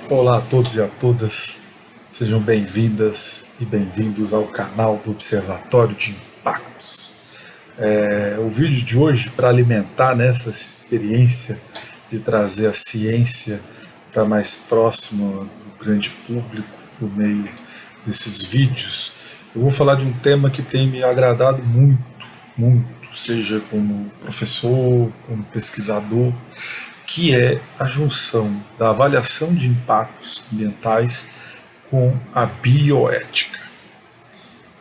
Olá a todos e a todas, sejam bem-vindas e bem-vindos ao canal do Observatório de Impactos. O vídeo de hoje, para alimentar nessa experiência de trazer a ciência para mais próximo do grande público por meio desses vídeos, eu vou falar de um tema que tem me agradado muito, seja como professor, como pesquisador, que é a junção da avaliação de impactos ambientais com a bioética.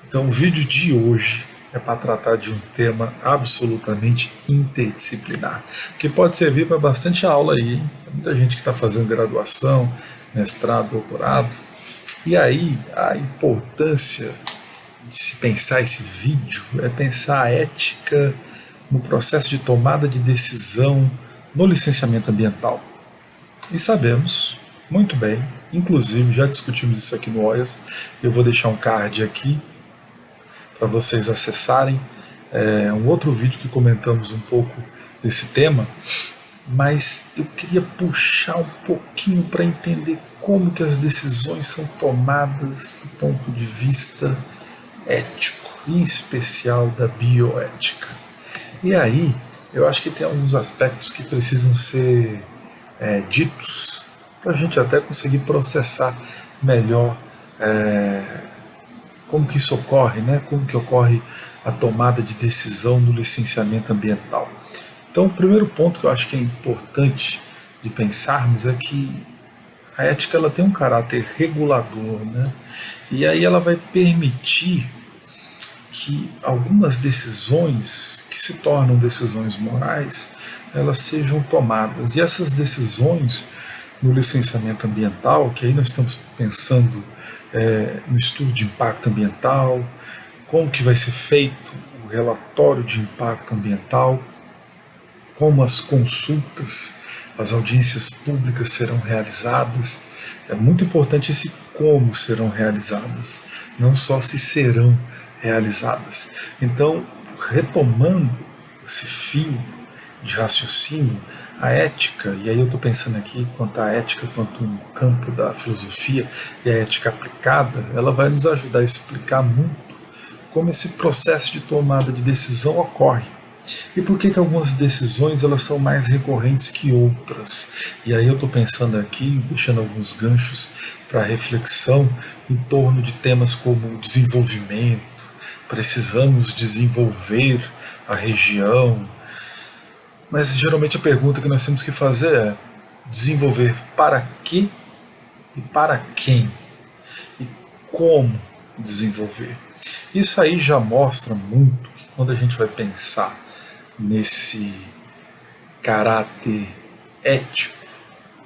Então, o vídeo de hoje é para tratar de um tema absolutamente interdisciplinar, que pode servir para bastante aula aí, hein? Tem muita gente que está fazendo graduação, mestrado, doutorado, e aí a importância de se pensar esse vídeo é pensar a ética no processo de tomada de decisão no licenciamento ambiental. E sabemos muito bem, inclusive já discutimos isso aqui no OIAS, eu vou deixar um card aqui para vocês acessarem, um outro vídeo que comentamos um pouco desse tema, mas eu queria puxar um pouquinho para entender como que as decisões são tomadas do ponto de vista ético, em especial da bioética. E aí, eu acho que tem alguns aspectos que precisam ser ditos para a gente até conseguir processar melhor como que isso ocorre, né? Como que ocorre a tomada de decisão no licenciamento ambiental. Então, o primeiro ponto que eu acho que é importante de pensarmos é que a ética ela tem um caráter regulador, né? E aí ela vai permitir que algumas decisões que se tornam decisões morais, elas sejam tomadas. E essas decisões no licenciamento ambiental, que aí nós estamos pensando no estudo de impacto ambiental, como que vai ser feito o relatório de impacto ambiental, como as consultas, as audiências públicas serão realizadas. É muito importante esse como serão realizadas, não só se serão realizadas. Então, retomando esse fio de raciocínio, a ética, e aí eu estou pensando aqui quanto à ética quanto um campo da filosofia e a ética aplicada, ela vai nos ajudar a explicar muito como esse processo de tomada de decisão ocorre. E por que algumas decisões elas são mais recorrentes que outras? E aí eu estou pensando aqui, deixando alguns ganchos para reflexão em torno de temas como desenvolvimento, precisamos desenvolver a região, mas geralmente a pergunta que nós temos que fazer é: desenvolver para quê e para quem? E como desenvolver? Isso aí já mostra muito que quando a gente vai pensar nesse caráter ético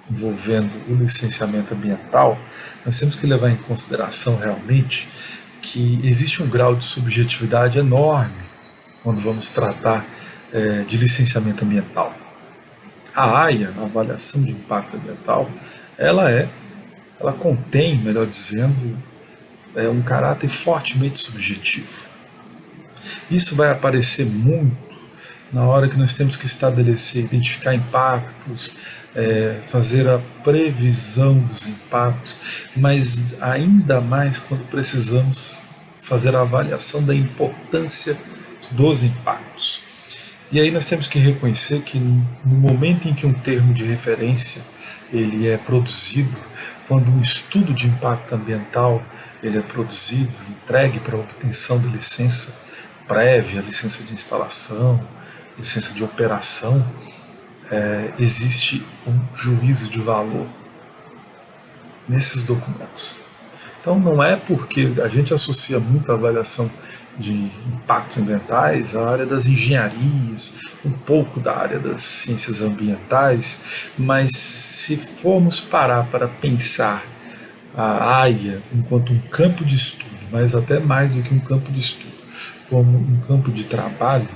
envolvendo o licenciamento ambiental, nós temos que levar em consideração realmente que existe um grau de subjetividade enorme quando vamos tratar de licenciamento ambiental. A AIA, a avaliação de impacto ambiental, ela contém, melhor dizendo, um caráter fortemente subjetivo. Isso vai aparecer muito na hora que nós temos que estabelecer, identificar impactos, fazer a previsão dos impactos, mas ainda mais quando precisamos fazer a avaliação da importância dos impactos. E aí nós temos que reconhecer que no momento em que um termo de referência ele é produzido, quando um estudo de impacto ambiental ele é produzido, entregue para a obtenção da licença prévia, licença de instalação, licença de operação, existe um juízo de valor nesses documentos. Então não é porque a gente associa muito a avaliação de impactos ambientais à área das engenharias, um pouco da área das ciências ambientais, mas se formos parar para pensar a AIA enquanto um campo de estudo, mas até mais do que um campo de estudo, como um campo de trabalho,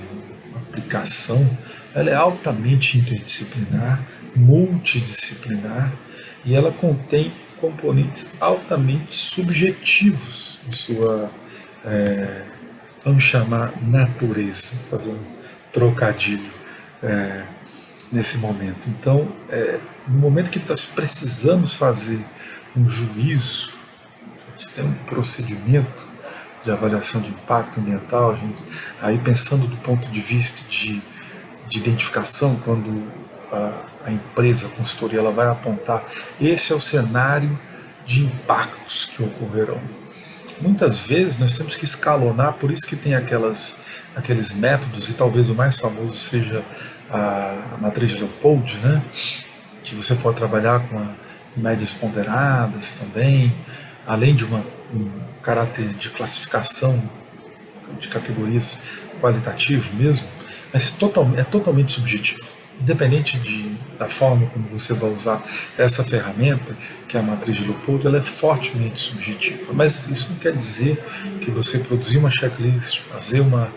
uma aplicação, ela é altamente interdisciplinar, multidisciplinar, e ela contém componentes altamente subjetivos em sua, vamos chamar, natureza, fazer um trocadilho nesse momento. Então, no momento que nós precisamos fazer um juízo, a gente tem um procedimento de avaliação de impacto ambiental, aí pensando do ponto de vista de identificação, quando a empresa, a consultoria, ela vai apontar, esse é o cenário de impactos que ocorrerão. Muitas vezes nós temos que escalonar, por isso que tem aqueles métodos, e talvez o mais famoso seja a matriz de Leopold, né? Que você pode trabalhar com médias ponderadas também, além de um caráter de classificação de categorias qualitativo mesmo, mas é totalmente subjetivo. Independente da forma como você vai usar essa ferramenta, que é a matriz de Leopold, ela é fortemente subjetiva. Mas isso não quer dizer que você produzir uma checklist, fazer uma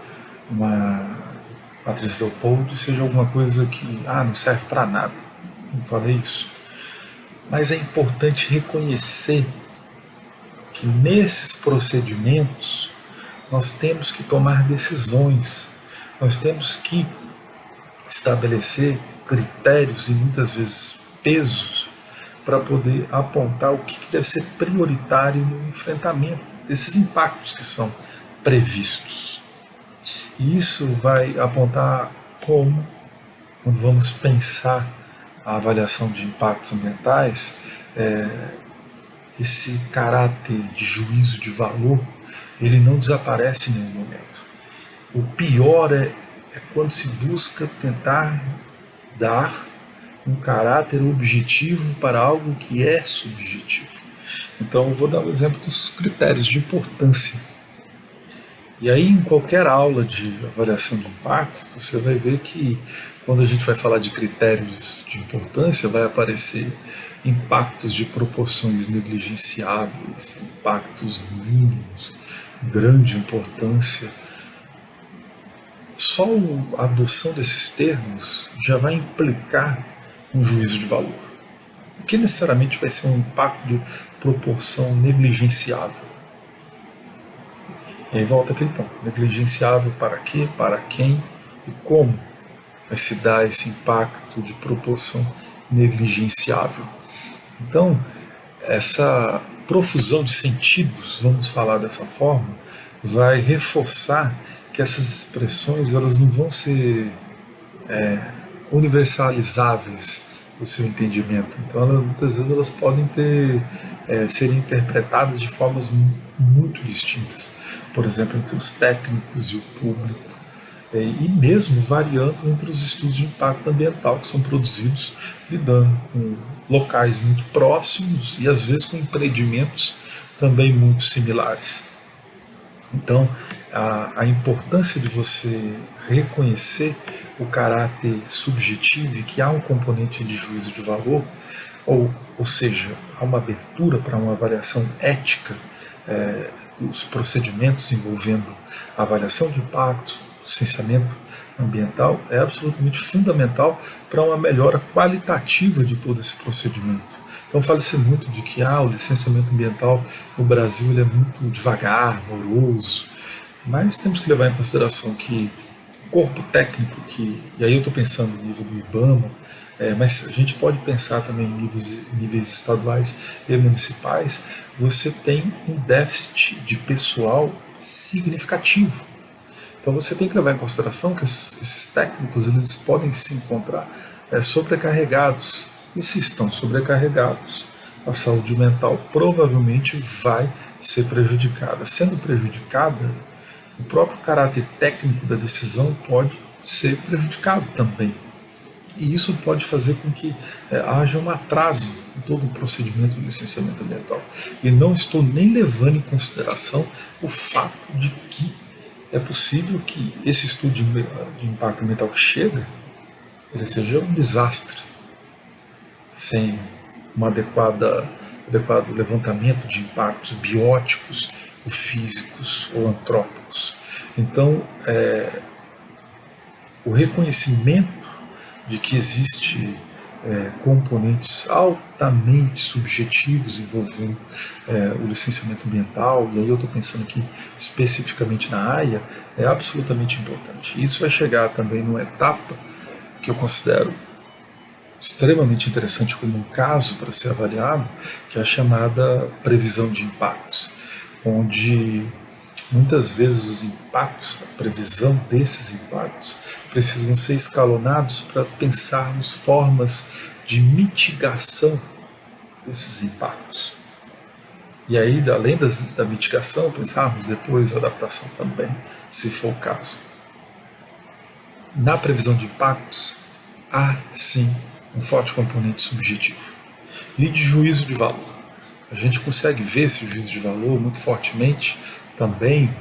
matriz de Leopold seja alguma coisa que não serve para nada. Não falei isso. Mas é importante reconhecer que nesses procedimentos nós temos que tomar decisões, nós temos que estabelecer critérios e muitas vezes pesos para poder apontar o que deve ser prioritário no enfrentamento desses impactos que são previstos. E isso vai apontar como, quando vamos pensar a avaliação de impactos ambientais, esse caráter de juízo de valor, ele não desaparece em nenhum momento. O pior é quando se busca tentar dar um caráter objetivo para algo que é subjetivo. Então eu vou dar um exemplo dos critérios de importância. E aí em qualquer aula de avaliação de impacto, você vai ver que quando a gente vai falar de critérios de importância, vai aparecer impactos de proporções negligenciáveis, impactos mínimos, grande importância. Só a adoção desses termos já vai implicar um juízo de valor. O que necessariamente vai ser um impacto de proporção negligenciável? E aí volta aquele ponto. Negligenciável para quê, para quem e como vai se dar esse impacto de proporção negligenciável. Então, essa profusão de sentidos, vamos falar dessa forma, vai reforçar que essas expressões elas não vão ser universalizáveis no seu entendimento. Então, muitas vezes elas podem serem interpretadas de formas muito distintas. Por exemplo, entre os técnicos e o público. E mesmo variando entre os estudos de impacto ambiental que são produzidos lidando com locais muito próximos e às vezes com empreendimentos também muito similares. Então, a importância de você reconhecer o caráter subjetivo e que há um componente de juízo de valor, ou seja, há uma abertura para uma avaliação ética dos procedimentos envolvendo a avaliação de impacto, licenciamento ambiental, é absolutamente fundamental para uma melhora qualitativa de todo esse procedimento. Então fala-se muito de que o licenciamento ambiental no Brasil ele é muito devagar, moroso, mas temos que levar em consideração que o corpo técnico, e aí eu estou pensando no nível do IBAMA, mas a gente pode pensar também em níveis estaduais e municipais, você tem um déficit de pessoal significativo. Então você tem que levar em consideração que esses técnicos eles podem se encontrar sobrecarregados. E se estão sobrecarregados, a saúde mental provavelmente vai ser prejudicada. Sendo prejudicada, o próprio caráter técnico da decisão pode ser prejudicado também. E isso pode fazer com que haja um atraso em todo o procedimento de licenciamento ambiental. E não estou nem levando em consideração o fato de que é possível que esse estudo de impacto ambiental que chega, ele seja um desastre, sem um adequado levantamento de impactos bióticos, ou físicos ou antrópicos. Então, o reconhecimento de que existe componentes altamente subjetivos envolvendo o licenciamento ambiental, e aí eu estou pensando aqui especificamente na AIA, é absolutamente importante. Isso vai chegar também numa etapa que eu considero extremamente interessante como um caso para ser avaliado, que é a chamada previsão de impactos, onde muitas vezes os impactos, a previsão desses impactos, precisam ser escalonados para pensarmos formas de mitigação desses impactos. E aí, além da mitigação, pensarmos depois a adaptação também, se for o caso. Na previsão de impactos, há sim um forte componente subjetivo e de juízo de valor. A gente consegue ver esse juízo de valor muito fortemente também,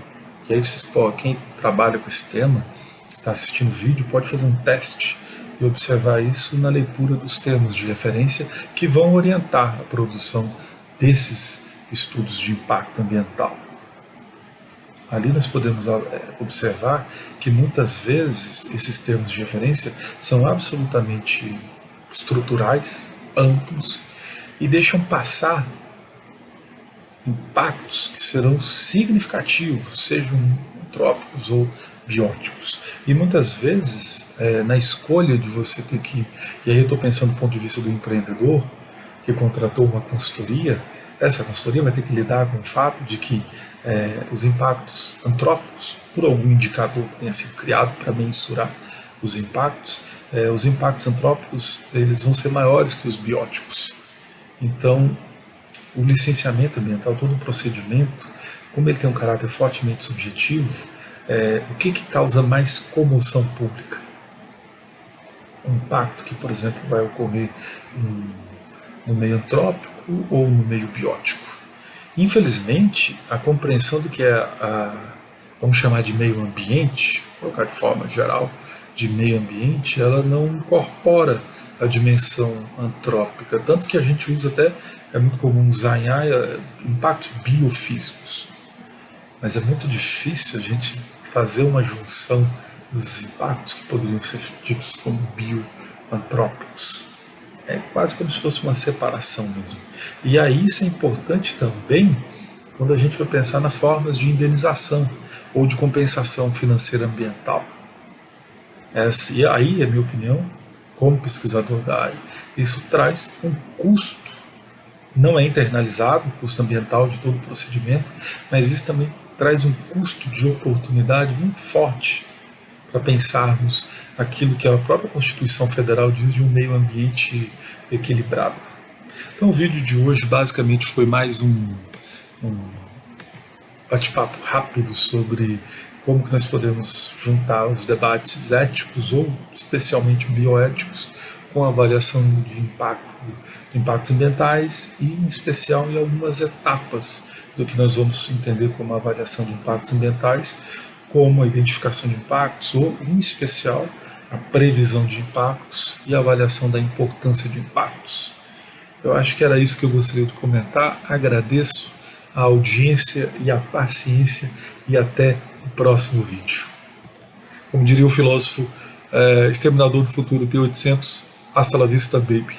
e aí vocês, quem trabalha com esse tema, está assistindo o vídeo, pode fazer um teste e observar isso na leitura dos termos de referência que vão orientar a produção desses estudos de impacto ambiental. Ali nós podemos observar que muitas vezes esses termos de referência são absolutamente estruturais, amplos e deixam passar impactos que serão significativos, sejam antrópicos ou bióticos. E muitas vezes, na escolha de você ter que... E aí eu estou pensando do ponto de vista do empreendedor, que contratou uma consultoria, essa consultoria vai ter que lidar com o fato de que os impactos antrópicos, por algum indicador que tenha sido criado para mensurar os impactos antrópicos eles vão ser maiores que os bióticos. Então, o licenciamento ambiental, todo o procedimento, como ele tem um caráter fortemente subjetivo, o que causa mais comoção pública? Um impacto que, por exemplo, vai ocorrer no meio antrópico ou no meio biótico. Infelizmente, a compreensão do que é vamos chamar de meio ambiente, colocar de forma geral, de meio ambiente, ela não incorpora a dimensão antrópica, tanto que a gente usa até, é muito comum usar em área, impactos biofísicos, mas é muito difícil a gente fazer uma junção dos impactos que poderiam ser ditos como bioantrópicos. É quase como se fosse uma separação mesmo. E aí isso é importante também quando a gente vai pensar nas formas de indenização ou de compensação financeira ambiental. E aí, é minha opinião, como pesquisador da área, isso traz um custo. Não é internalizado o custo ambiental de todo o procedimento, mas isso também traz um custo de oportunidade muito forte para pensarmos aquilo que a própria Constituição Federal diz de um meio ambiente equilibrado. Então o vídeo de hoje basicamente foi mais um bate-papo rápido sobre como que nós podemos juntar os debates éticos ou especialmente bioéticos com a avaliação de impactos ambientais e em especial em algumas etapas do que nós vamos entender como a avaliação de impactos ambientais, como a identificação de impactos ou, em especial, a previsão de impactos e a avaliação da importância de impactos. Eu acho que era isso que eu gostaria de comentar. Agradeço a audiência e a paciência e até o próximo vídeo. Como diria o filósofo Exterminador do Futuro T-800, hasta la vista, baby.